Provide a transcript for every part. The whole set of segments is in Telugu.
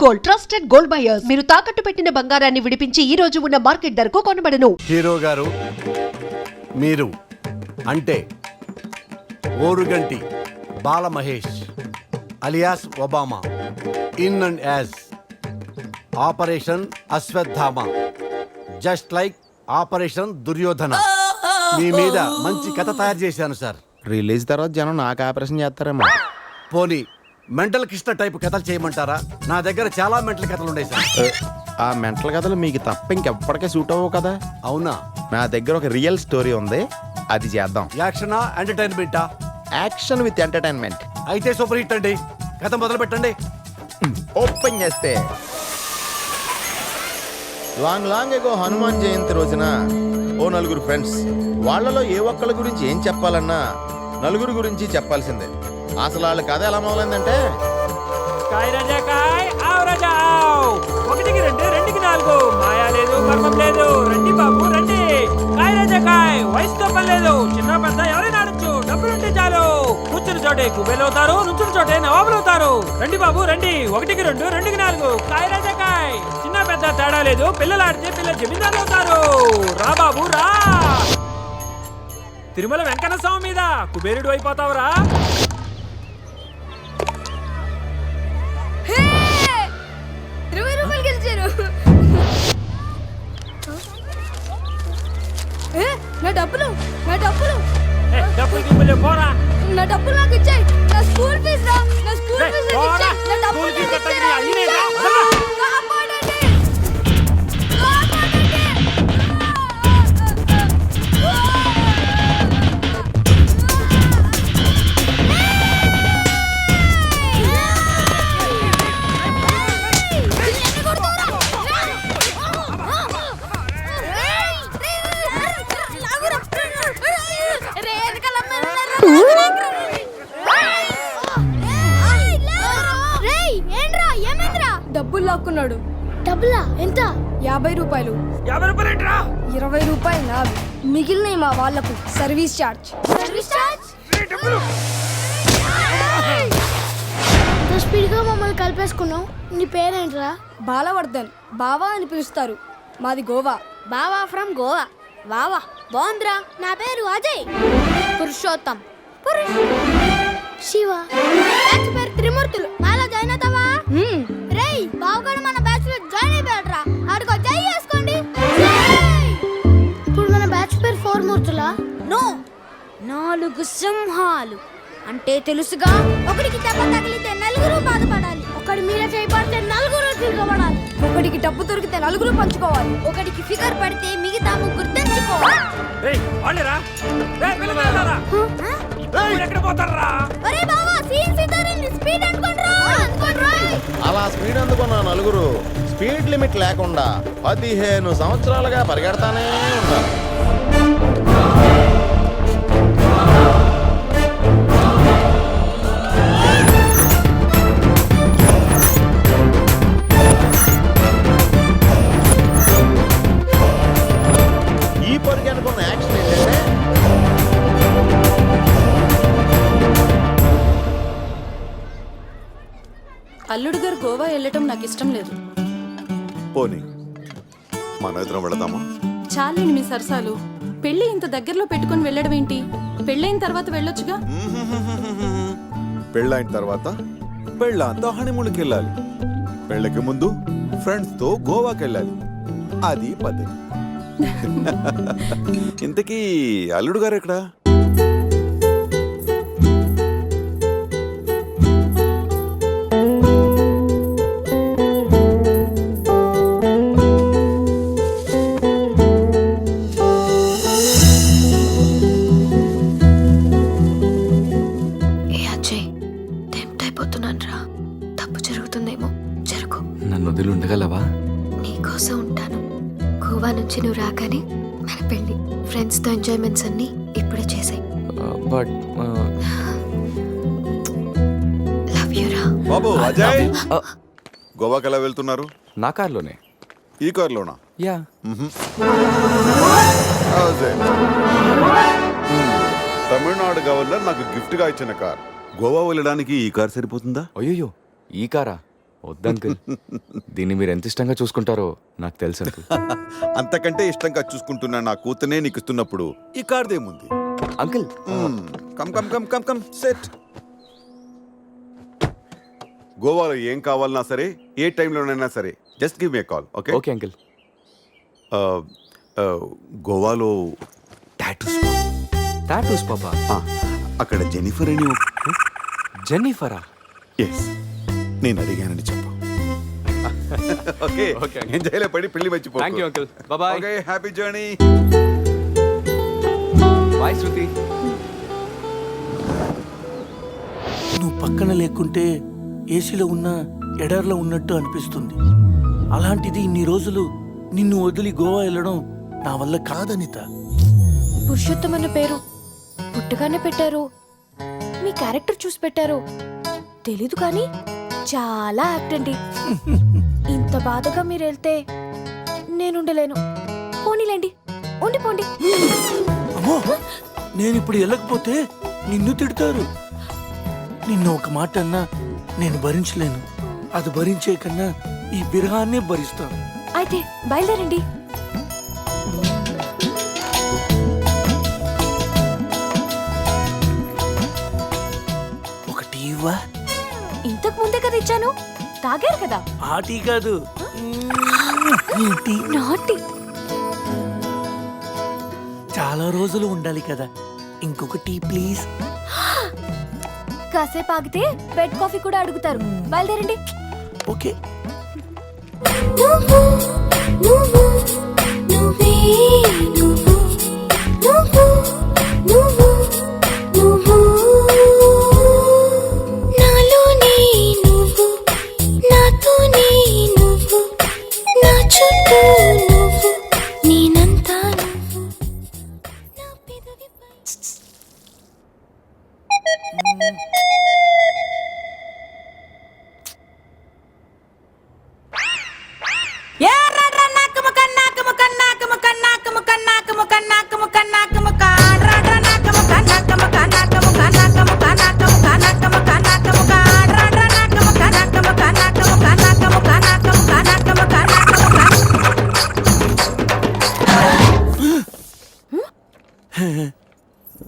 Gold, trusted gold buyers. మీరు తాకట్టు పెట్టిన బంగారాన్ని విడిపించి ఈ రోజు ఉన్న మార్కెట్ ధరకు కొనబడను. హీరో గారు, మీరు అంటే Oruganti Bala Mahesh alias Obama, in and as operation Ashwatthama, just like operation Duryodhana. మీ మీద మంచి కథ తయారు చేశాను సార్. రిలీజ్ తర్వాత జనం నాకు ఆపరేషన్ చేస్తారేమో. పోనీ మెంటల్ కృష్ణ టైప్ కథలు చేయమంటారా? నా దగ్గర చాలా మెంటల్ కథలు ఉన్నాయి సార్. ఆ మెంటల్ కథలు మీకు తప్ప ఇంకెప్పటికే సూట్ అవ్వవు కదా. అవునా? నా దగ్గర ఒక రియల్ స్టోరీ ఉంది, అది చేద్దాం. యాక్షనా ఎంటర్టైన్మెంటా? Action with entertainment. అయితే సూపర్ హిట్ అండి. కథ మొదలు పెట్టండి. ఓపెన్ చేస్తే లాంగ్ ఎగో హనుమాన్ జయంతి రోజున ఓ నలుగురు ఫ్రెండ్స్, వాళ్ళలో ఏ ఒక్కళ్ళ గురించి ఏం చెప్పాలన్నా నలుగురు గురించి చెప్పాల్సిందే. అసలు వాళ్ళ కథ ఎలా మొదలైందంటే, కాయ్ రాజా కాయ్, ఆవ్ రాజా ఆవ్, 1కి 2 2కి 4, మాయా లేదు మర్మం లేదు, రండి బాబు రండి. కాయ్ రాజా కాయ్, వయసుతో పని లేదు, చిన్న పెద్ద ఎవరైనా ఆడొచ్చు, డబ్బులుంటే చాలు. కూర్చుని చోటే కుబేలు అవుతారు, నుంచుని చోటే నవాబులు అవుతారు. రండి బాబు రండి, 1కి 2 2కి 4, కాయ్ రాజా కాయ్, చిన్న పెద్ద తేడా లేదు, పిల్లలు ఆడితే పిల్లలు జమీందారులు అవుతారు. రా బాబు రా, తిరుమల వెంకన్న స్వామి మీద కుబేరుడు అయిపోతావురా. నా డబ్బులు పోరా, నా డబ్బులు నాకు ఇచ్చేయ్. నా స్కూల్ ఫీజు రా, నా స్కూల్ ఫీజు నాకు ఇచ్చేయ్. నా డబ్బులు నాకు ఇచ్చేయ్ రా. కాపాడండి, డబ్బులు లాక్కున్నాడు. డబ్బులా? ఎంత? 50 రూపాయలు. 50 రూపాయలు ఏంట్రా? 20 రూపాయలు నావి, మిగిలినవి మా వాళ్ళకు సర్వీస్ ఛార్జ్. స్పీడ్గా మమ్మల్ని కలిపేసుకున్నావు. నీ పేరేంట్రా? బాలవర్ధన్. బావా అని పిలుస్తారు. మాది గోవా. బావా ఫ్రమ్ గోవా. వావా బాగుందిరా. నా పేరు అజయ్. పురుషోత్తం. శివ. బ్యాచ్ పేరు త్రిమూర్తులు. మాలో జాయిన్ అవుతావా? రేయ్, బావగాడు మన బ్యాచ్ లో జాయిన్ అయిపోయాడురా. ఆడికో జై చేసుకోండి. ఇప్పుడు మన బ్యాచ్ పేరు 4 మూర్తులా? నో, 4 సింహాలు. అంటే తెలుసుగా, ఒకడికి దెబ్బ తగిలితే నలుగురు బాధపడాలి, ఒకడి మీద చేయబడితే నలుగురు తిరగబడాలి, ఒకడికి డబ్బు దొరికితే నలుగురు పంచుకోవాలి, ఒకడికి ఫిగర్ పడితే మిగతా ముగ్గురు తెంచుకోవాలి. అలా స్పీడ్ అందుకున్న నలుగురు స్పీడ్ లిమిట్ లేకుండా 15 సంవత్సరాలుగా పరిగెడతానే ఉన్నారు. ఈ పరిగె అనుకున్న యాక్షన్ ఏంటంటే, అల్లుడు గారు గోవా వెళ్ళటం నాకు ఇష్టం లేదు. పోనీ మన ఇద్దరం వెళదామా? చాలేండి మీ సరసాలు. పెళ్లి ఇంత దగ్గరలో పెట్టుకుని వెళ్ళడం ఏంటి? పెళ్ళైన తర్వాత వెళ్ళొచ్చుగా. పెళ్ళైన తర్వాత పెళ్ళంతా హనీమూన్కి వెళ్ళాలి. పెళ్ళకి ముందు ఫ్రెండ్స్ తో గోవాకి వెళ్ళాలి. అది పద్ధతి. ఇంతకీ అల్లుడు గారు ఎక్కడా? నన్ను వదిలి ఉండగలవా? నీకోసం ఉంటాను. గోవా నుంచి నువ్వు రాగానే మన పెళ్లి, ఫ్రెండ్స్ తో ఎంజాయ్మెంట్స్ అన్ని ఇప్పుడే చేసాయి. బట్ లవ్ యు రా. బాబు అజయ్, గోవాకి ఎలా వెళ్తున్నారు? నా కార్లోనే. ఈ కార్లోనా? యా. తమిళనాడు గవర్నర్ నాకు గిఫ్ట్ గా ఇచ్చిన కార్. గోవా వెళ్ళడానికి ఈ కార్ సరిపోతుందా? అయ్యో, ఈ కారా? వద్దు అంకుల్. దీన్ని మీరు ఎంత ఇష్టంగా చూసుకుంటారో నాకు తెలుసు అంకుల్. అంతకంటే ఇష్టంగా చూసుకుంటున్నా నా కూతునే నీకు ఇస్తున్నప్పుడు ఈ కార్దేముంది. Uncle come come come come come set. గోవాలో ఏం కావాలన్నా సరే, ఏ టైంలోనైనా సరే, just give me call. Okay okay uncle. గోవాలో టాటూస్. టాటూస్ పాపా. అక్కడ జెనిఫర్ అని జెన్నిఫరా? ఎస్, నేను అడిగానని చెప్పు. Okay Okay. ఎంజాయ్లో పడి పెళ్లి మర్చిపో. Thank you uncle. Bye. Okay, happy journey. Bye Shruti. నువ్వు పక్కన లేకుంటే ఏసీలో ఉన్న ఎడార్లో ఉన్నట్టు అనిపిస్తుంది. అలాంటిది ఇన్ని రోజులు నిన్ను వదిలి గోవా వెళ్ళడం నా వల్ల కాదనిత. పురుషోత్తం అన్న పేరు పుట్టగానే పెట్టారు, మీ క్యారెక్టర్ చూసి పెట్టారు తెలీదు కానీ చాలా యాక్ట్ అండి. ఇంత బాధగా మీరు వెళ్తే నేనుండలేను. పోనీలేండి, ఉండిపోండి. అమ్మో, నేను ఇప్పుడు వెళ్ళకపోతే నిన్ను తిడతారు. నిన్ను ఒక మాట అన్నా నేను భరించలేను. అది భరించే కన్నా ఈ బిరహాన్నే భరిస్తాను. అయితే బయలుదేరండి. ఒక టీ ఇవ్వా? ఇంతకు ముందే కదా ఇచ్చాను, తాగారు కదా. ఆ టీ కాదు, ఈ టీ. నాటి చాలా రోజులు ఉండాలి కదా, ఇంకొక టీ ప్లీజ్. కాసేపు ఆగితే బెడ్ కాఫీ కూడా అడుగుతారు. బయలుదేరండి. ఓకే.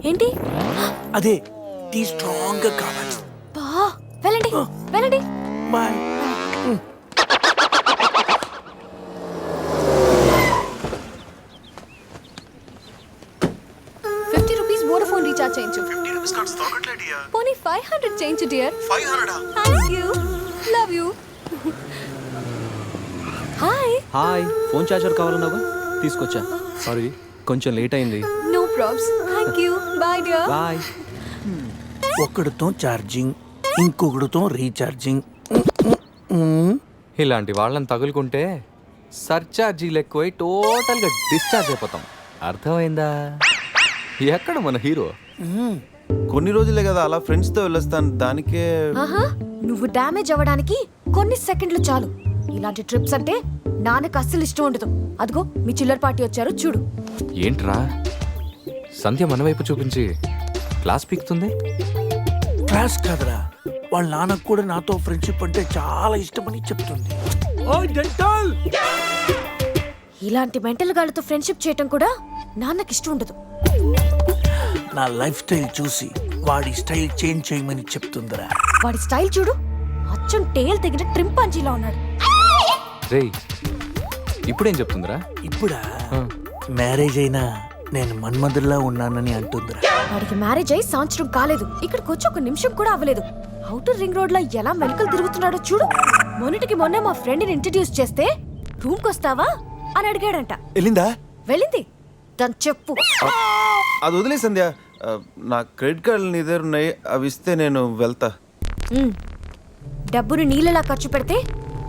ఏంటి? అదే టీ స్ట్రాంగ్ గా కావాలి. బా, వెళ్ళండి వెళ్ళండి. బాయ్. 50 రూపీస్ వోడాఫోన్ రీఛార్జ్ చేయించు. పోనీ 500 చేయించు dear. 500? Thank you, love you. Hi. Hi, phone charger కావాలన్నావా? తీసుకొచ్చా. సారీ, కొంచెం లేట్ అయింది. No probs. Thank you. Bye dear. Bye. ఒకడితో ఛార్జింగ్, ఇంకొకడితో రీఛార్జింగ్. ఇలాంటి వాళ్ళని తగులుకుంటే సర్చార్జీలు ఎక్కువై టోటల్గా డిశ్చార్జ్ అయిపోతాం. అర్థమైందా? ఎక్కడ మన హీరో? కొన్ని రోజులే కదా అలా ఫ్రెండ్స్ తో వెళ్ళొస్తాను, దానికే. ఆహా, నువ్వు డ్యామేజ్ అవ్వడానికి కొన్ని సెకండ్లు చాలు. ఇలాంటి ట్రిప్స్ అంటే నాన్నకు అస్సలు ఇష్టం ఉండదు. అదిగో మీ చిల్లర పార్టీ వచ్చారు చూడు. ఏంట్రా సంధ్య మన వైపు చూపించి క్లాస్ పీకుతుంది? క్లాస్ కాదురా, వాళ్ళ నాన్నకు కూడా నాతో ఫ్రెండ్షిప్ అంటే చాలా ఇష్టమని చెప్తుంది. ఇలాంటి మెంటల్ గాళ్ళతో ఫ్రెండ్షిప్ చేయటం కూడా నాన్నకి ఇష్టం ఉండదు. నా లైఫ్ స్టైల్ చూసి వాడి స్టైల్ చేంజ్ చేయమని చెప్తుందిరా. వాడి స్టైల్ చూడు, అచ్చం టేల్ తెగిన ట్రింపాంజీలా ఉన్నాడు. రేయ్, ఇప్పుడేం చెప్తుందిరా? ఇప్పుడా? మ్యారేజ్ అయినా నేను మన్మధుల్లా ఉన్నానని అంటుందిరా. వాడికి మ్యారేజ్ అయి సంవత్సరం కాలేదు, ఇక్కడికి వచ్చి ఒక నిమిషం కూడా అవ్వలేదు. అవుటర్ రింగ్ రోడ్ లో ఎలా మెలకలు తిరుగుతున్నాడో చూడు. మొన్నటికి మొన్న మా ఫ్రెండ్ ని ఇంట్రడ్యూస్ చేస్తే రూమ్ కొస్తావా అని అడిగాడంట. వెళ్ళిందా? వెళ్ళింది. దాని చెప్పు. అది వదిలే సంధ్య, నా క్రెడిట్ కార్డులు నీ దగ్గర ఉన్నాయి, అవి ఇస్తే నేను వెళ్తా. డబ్బును నీళ్ళలా ఖర్చు పెడితే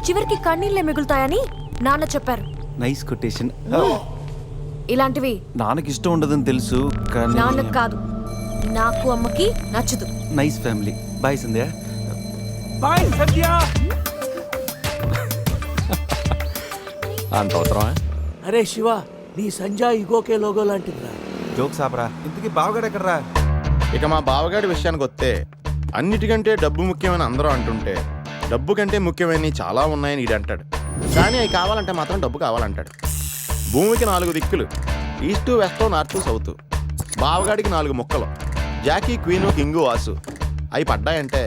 చివరికి కన్నీళ్ళే మిగులుతాయని నాన్న చెప్పారు. Nice quotation. ఇలాంటివి నాన్నకి ఇష్టం ఉండదని తెలుసు, కానీ నాన్నకు కాదు, నాకు అమ్మకి నచ్చదు. Nice family. బాయ్ సంధ్య. బాయ్ సంధ్య. అంత అవసరమా? అరే శివ, నీ సంజయ్ ఇగోకే లోగో లాంటిదిరా. జోక్స్ ఆపరా. ఇంతకీ బావగాడు ఎక్కడరా? ఇక మా బావగాడి విషయానికి వస్తే, అన్నిటికంటే డబ్బు ముఖ్యమని అందరూ అంటుంటే డబ్బు కంటే ముఖ్యమైనవి చాలా ఉన్నాయని ఈడు అంటాడు, కానీ అవి కావాలంటే మాత్రం డబ్బు కావాలంటాడు. భూమికి 4 దిక్కులు, ఈస్టు వెస్ట్ నార్త్ సౌత్. బావగాడికి 4 ముక్కలు, జాకీ క్వీను కింగు వాసు. అవి పడ్డాయంటే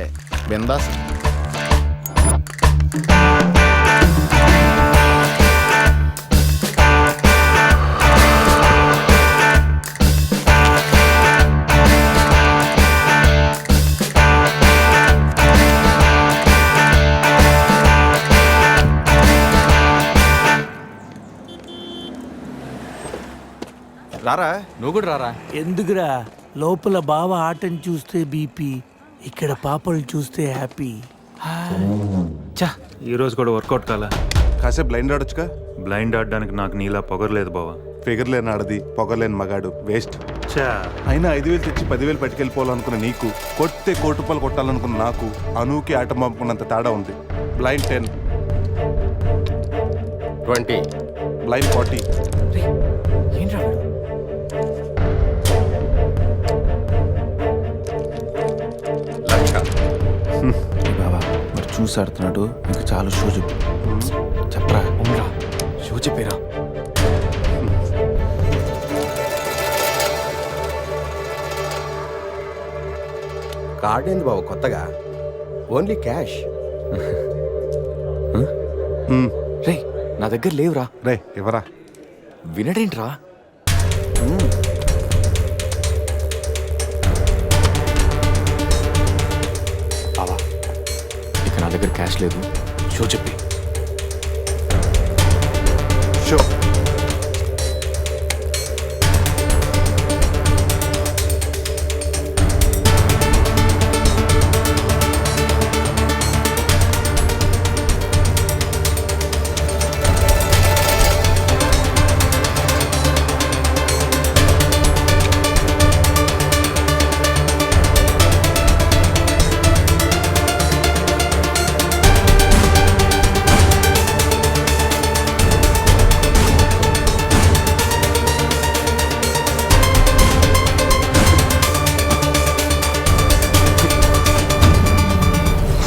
బిందాస్. రారా, నువ్వు కూడా రారా. ఎందుకురా, లోపల బావ ఆటను చూస్తే బీపీ, ఇక్కడ పాపలు చూస్తే హ్యాపీ. చా ఈ రోజు కూడా వర్కౌట్ కాలా. కాసేపు బ్లైండ్ ఆడొచ్చుగా. బ్లైండ్ ఆడడానికి నాకు నీలా పొగరలేదు బావా. ఫిగర్ లేని ఆడది, పొగలేని మగాడు వేస్ట్. చా అయినా 5,000 తెచ్చి 10,000 పట్టుకెళ్ళిపోవాలనుకున్న నీకు, కొట్టే కోటి రూపాయలు కొట్టాలనుకున్న నాకు అనూకి ఆట పంపుకున్నంత తేడా ఉంది. Blind 10, 20, blind 40. ఏంట్రా బాబా మరి చూసి ఆడుతున్నాడు, ఇంకా చాలా షో చెప్పు. చెప్పరా, ఉండరా, షో చెప్పేరా. కార్డ్ ఏంది బాబు కొత్తగా? Only cash. రే నా దగ్గర లేవురా. రే ఎవరా? వినడేంట్రా? బావా ఇక నా దగ్గర క్యాష్ లేదు, షో చెప్పి. షో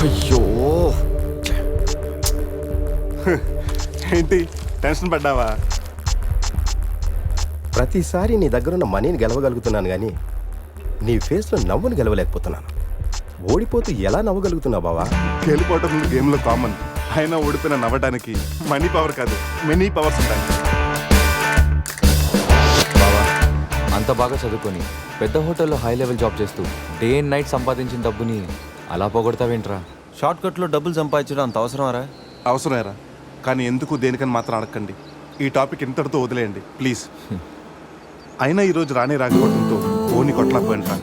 అయ్యో ఏంటి టెన్షన్ పడ్డావా? ప్రతిసారి నీ దగ్గరున్న మనీని గెలవగలుగుతున్నాను కానీ నీ ఫేస్లో నవ్వును గెలవలేకపోతున్నాను. ఓడిపోతూ ఎలా నవ్వగలుగుతున్నావు బావా? గెలిపోవటం గేమ్లో కామన్. అయినా ఓడిపోయిన నవ్వడానికి మనీ పవర్ కాదు, మెనీ పవర్స్ ఉంటాయి. బావా అంత బాగా చదువుకొని పెద్ద హోటల్లో హై లెవెల్ జాబ్ చేస్తూ డే అండ్ నైట్ సంపాదించిన డబ్బుని అలా పోగొడతావేంట్రా? షార్ట్ కట్లో డబ్బులు సంపాదించడం అంత అవసరమారా? అవసరమేరా, కానీ ఎందుకు దేనికని మాత్రం అడగండి. ఈ టాపిక్ ఇంతటితో వదిలేయండి ప్లీజ్. అయినా ఈరోజు రానే రాకపోవడంతో ఓని కొట్టలేకపోయినరా.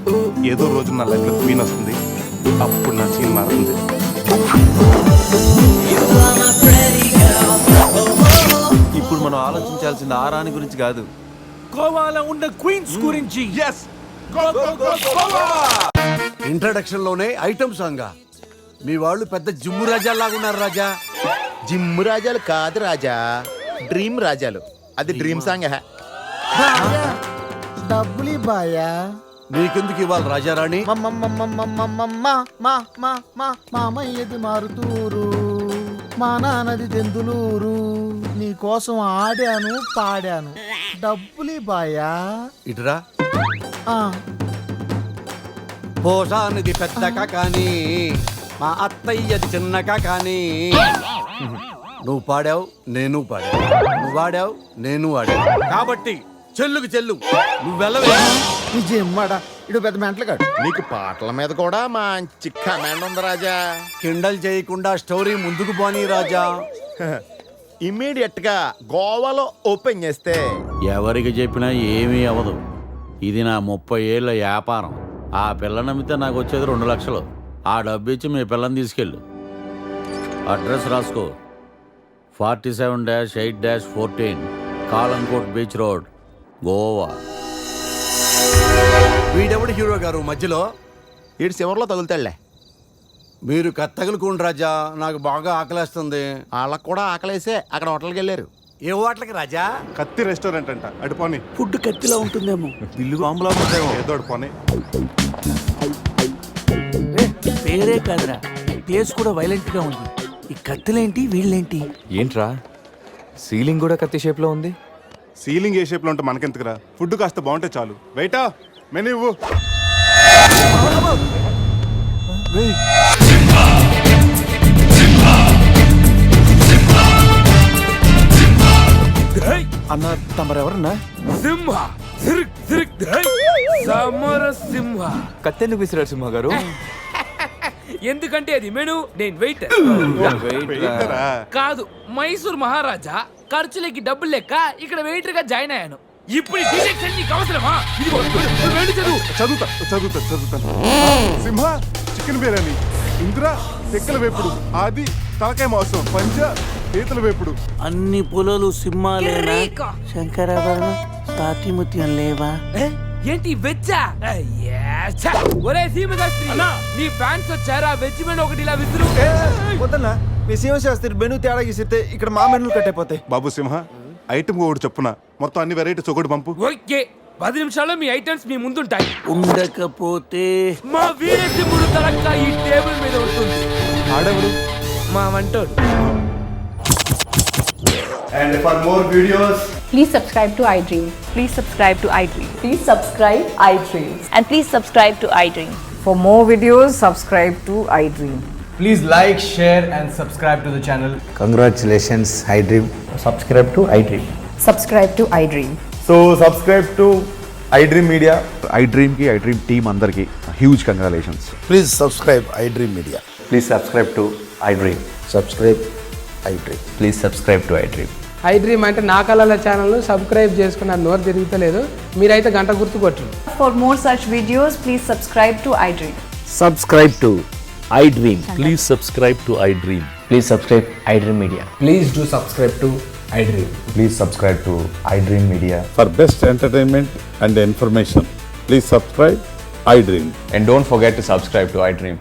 ఏదో రోజు నా లైఫ్లో క్వీన్ వస్తుంది, అప్పుడు నా సీన్ మారుతుంది. ఇప్పుడు మనం ఆలోచించాల్సింది ఆ రాణి గురించి కాదు, గోవాలో ఉన్న క్వీన్స్ గురించి. ఇంట్రడక్షన్ లోనే ఐటమ్ సాంగ్. మీ వాళ్ళు పెద్ద జిమ్ము రాజాలాగా ఉన్నారు రాజా. జిమ్ రాజాలు కాదు రాజా, డ్రీమ్ రాజాలు. అది డ్రీమ్ సాంగ్. డబ్బులు బాయా. నీకెందుకు ఇవ్వాలి రాజారాణి? మామయ్యది మారుతూరు, మా నాన్నది తెందులూరు, నీ కోసం ఆడాను పాడాను, డబ్బులు బాయా. ఇటురా. పోసానిది పెద్దక కానీ మా అత్తయ్యది చిన్నక కానీ. నువ్వు పాడావు, నేను పాడావు. నువ్వు వాడావు, నేను వాడావు. కాబట్టి చెల్లుకు చెల్లు, నువ్వు వెళ్ళవే. నిజమ్మడా, ఇడు పెద్ద మెంటలు కాడు. నీకు పాటల మీద కూడా మంచి కమాండ్ ఉంది రాజా. కిండల్ చేయకుండా స్టోరీ ముందుకు పోనీ రాజా. ఇమ్మీడియట్ గా గోవాలో ఓపెన్ చేస్తే ఎవరికి చెప్పినా ఏమీ అవ్వదు. ఇది నా 30 ఏళ్ళ వ్యాపారం. ఆ పిల్ల నమ్మితే నాకు వచ్చేది 2 లక్షలు. ఆ డబ్బు ఇచ్చి మీ పిల్లని తీసుకెళ్ళు. అడ్రస్ రాసుకో, 47-8-14 కాలంకోట్ బీచ్ రోడ్, గోవా. వీడెవడు హీరో గారు మధ్యలో? ఇటు చివరిలో తగులుతాడులే. మీరు కత్తగలుకోండి రాజా, నాకు బాగా ఆకలేస్తుంది. వాళ్ళకు కూడా ఆకలేసే అక్కడ హోటల్కి వెళ్ళారు. ఏ హోటల్కి రాజా? కత్తి రెస్టారెంట్ అంట, అడుపోని. ఫుడ్ కత్తిలా ఉంటుందేమో. బిల్లు బాంబులా ఉంటాయేమో, ఏదో అడుపోని. పేరే కాదురా, ప్లేస్ కూడా వైలెంట్ గా ఉంది. ఈ కత్తులేంటి వీళ్ళేంటి? ఏంట్రా సీలింగ్ కూడా కత్తి షేప్లో ఉంది. సీలింగ్ ఏ షేప్లో ఉంటే మనకెందుకురా, ఫుడ్ కాస్త బాగుంటే చాలు. వెయిటా మెనూ ఇవ్వు. రేయ్, అన్న తమరెవరన్నా? సింహ సిరిక్ సిరిక్ సమర సింహ. కత్తెందుకు విసిరాడు సింహ గారు? ఎందుకంటే అది మెను, నేను వెయిట్ వెయిటరా? కాదు, మైసూర్ మహారాజా ఖర్చులకి డబ్బులు లెక్క ఇక్కడ వెయిటర్ గా జాయిన్ అయ్యాను. ఇప్పుడు ఈ డిటెక్షన్ నీకు అవసరమా? ఇదిగో, నువ్వు వెళ్ళి చదువు. చదువుతాను. సింహ చికెన్ బిర్యానీ, ఇంద్ర తెక్కల వేపుడు, ఆది తలకాయ మాంసం, పంజ పీతల వేపుడు. అన్ని పొలాలు సింహాలేనా? కిరీకా. శంకరాభరణం తాతిముత్యం లేవా? ఏంటి వెజ్జా? ఒరే సీమశాస్త్రి, నీ ఫ్యాన్స్ వచ్చారా? వెజ్ మెను ఒకటి ఇలా విసురు. వద్దన్నా, మీ శివశాస్త్రి మెను తేడా గీసితే ఇక్కడ మా మెనూలు కట్టయిపోతాయి. బాబు సింహ, ఐటమ్ ఒకటి చెప్పున మొత్తం అన్ని వెరైటీస్ ఒకటి పంపు. ఓకే, 10 నిమిషాల్లో మీ ఐటమ్స్ మీ ముందుంటాయి. ఉండకపోతే మా వీరసింహుడు తలక్క ఈ టేబుల్ మీద ఉంటుంది. ఆడెవడు? మా వంటోడు. And for more videos, Please subscribe to iDream. Please subscribe to iDream. Please subscribe iDream. And please subscribe to iDream. For more videos, subscribe to iDream. Please like, share and subscribe to the channel. Congratulations, iDream. Subscribe to iDream. Subscribe to iDream. So subscribe to iDream Media. iDream ki iDream team andarki huge congratulations. Please subscribe iDream Media. Please subscribe to iDream. Subscribe iDream. Please subscribe to iDream. iDream అంటే నా కళల ఛానల్ సబ్స్క్రైబ్ చేసుకున్న నోరు తిరుగుతలేదు. మీరైతే గంట గుర్తు కొట్టు. For more such videos, please subscribe to iDream. Subscribe to iDream. Please subscribe to iDream. Please subscribe iDream Media. Please do subscribe to iDream. Please subscribe to iDream Media. For best entertainment and information, please subscribe iDream. And don't forget to subscribe to iDream.